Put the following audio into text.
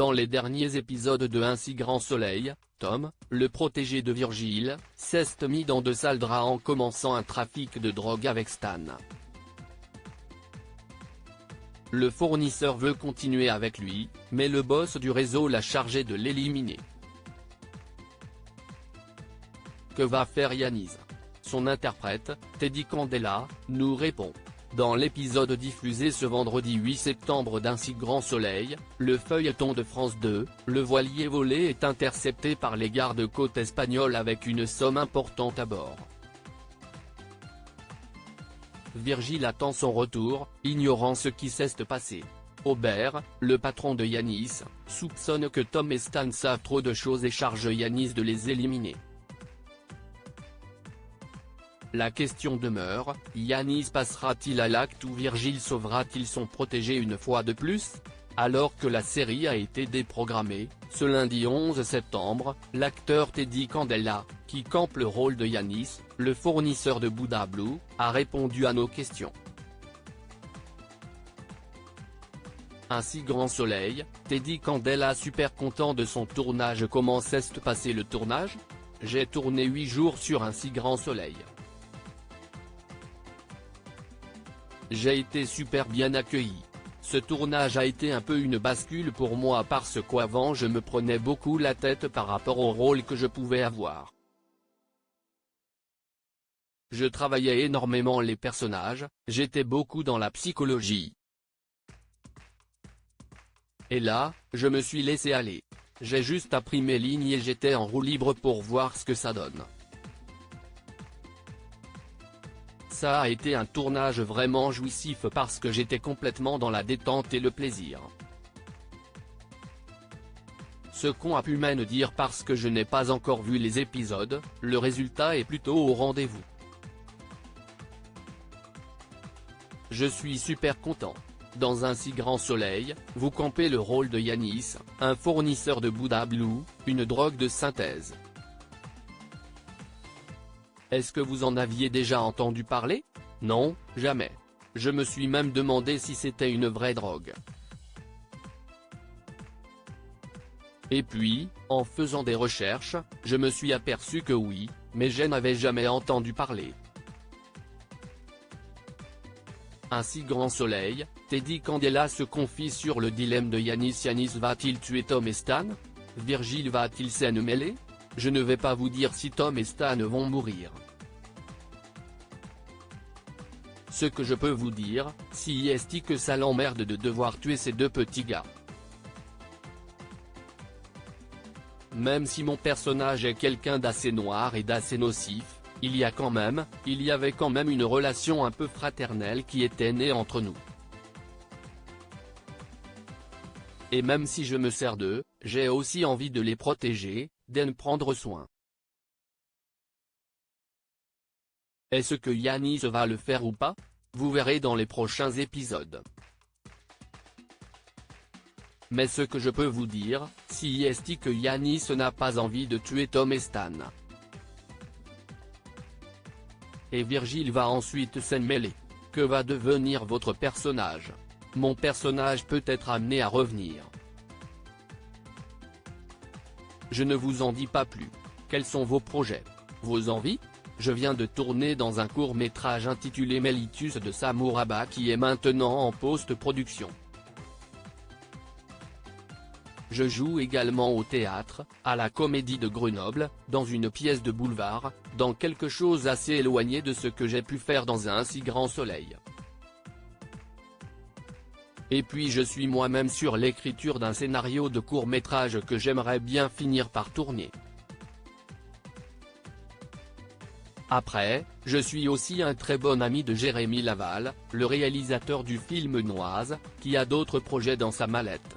Dans les derniers épisodes de Un si grand soleil, Tom, le protégé de Virgile, s'est mis dans de sales draps en commençant un trafic de drogue avec Stan. Le fournisseur veut continuer avec lui, mais le boss du réseau l'a chargé de l'éliminer. Que va faire Yanis? Son interprète, Teddy Candela, nous répond. Dans l'épisode diffusé ce vendredi 8 septembre d'Un si grand soleil, le feuilleton de France 2, le voilier volé est intercepté par les gardes-côtes espagnols avec une somme importante à bord. Virgile attend son retour, ignorant ce qui s'est passé. Aubert, le patron de Yanis, soupçonne que Tom et Stan savent trop de choses et charge Yanis de les éliminer. La question demeure, Yanis passera-t-il à l'acte ou Virgile sauvera-t-il son protégé une fois de plus? Alors que la série a été déprogrammée, ce lundi 11 septembre, l'acteur Teddy Candela, qui campe le rôle de Yanis, le fournisseur de Buddha Blue, a répondu à nos questions. Un si grand soleil, Teddy Candela super content de son tournage. Comment s'est passé le tournage? J'ai tourné 8 jours sur Un si grand soleil. J'ai été super bien accueilli. Ce tournage a été un peu une bascule pour moi parce qu'avant je me prenais beaucoup la tête par rapport au rôle que je pouvais avoir. Je travaillais énormément les personnages, j'étais beaucoup dans la psychologie. Et là, je me suis laissé aller. J'ai juste appris mes lignes et j'étais en roue libre pour voir ce que ça donne. Ça a été un tournage vraiment jouissif parce que j'étais complètement dans la détente et le plaisir. Ce qu'on a pu me dire parce que je n'ai pas encore vu les épisodes, le résultat est plutôt au rendez-vous. Je suis super content. Dans Un si grand soleil, vous campez le rôle de Yanis, un fournisseur de Buddha Blue, une drogue de synthèse. Est-ce que vous en aviez déjà entendu parler? Non, jamais. Je me suis même demandé si c'était une vraie drogue. Et puis, en faisant des recherches, je me suis aperçu que oui, mais je n'avais jamais entendu parler. Un si grand soleil, Teddy Candela se confie sur le dilemme de Yanis. Yanis va-t-il tuer Tom et Stan? Virgile va-t-il s'en mêler? Je ne vais pas vous dire si Tom et Stan vont mourir. Ce que je peux vous dire, si est que ça l'emmerde de devoir tuer ces deux petits gars. Même si mon personnage est quelqu'un d'assez noir et d'assez nocif, il y avait quand même une relation un peu fraternelle qui était née entre nous. Et même si je me sers d'eux, j'ai aussi envie de les protéger, d'en prendre soin. Est-ce que Yanis va le faire ou pas? Vous verrez dans les prochains épisodes. Mais ce que je peux vous dire, si est que Yanis n'a pas envie de tuer Tom et Stan. Et Virgile va ensuite s'en mêler. Que va devenir votre personnage? Mon personnage peut être amené à revenir. Je ne vous en dis pas plus. Quels sont vos projets? Vos envies? Je viens de tourner dans un court-métrage intitulé Mellitus de Samouraba qui est maintenant en post-production. Je joue également au théâtre, à la Comédie de Grenoble, dans une pièce de boulevard, dans quelque chose assez éloigné de ce que j'ai pu faire dans Un si grand soleil. Et puis je suis moi-même sur l'écriture d'un scénario de court-métrage que j'aimerais bien finir par tourner. Après, je suis aussi un très bon ami de Jérémy Laval, le réalisateur du film Noise, qui a d'autres projets dans sa mallette.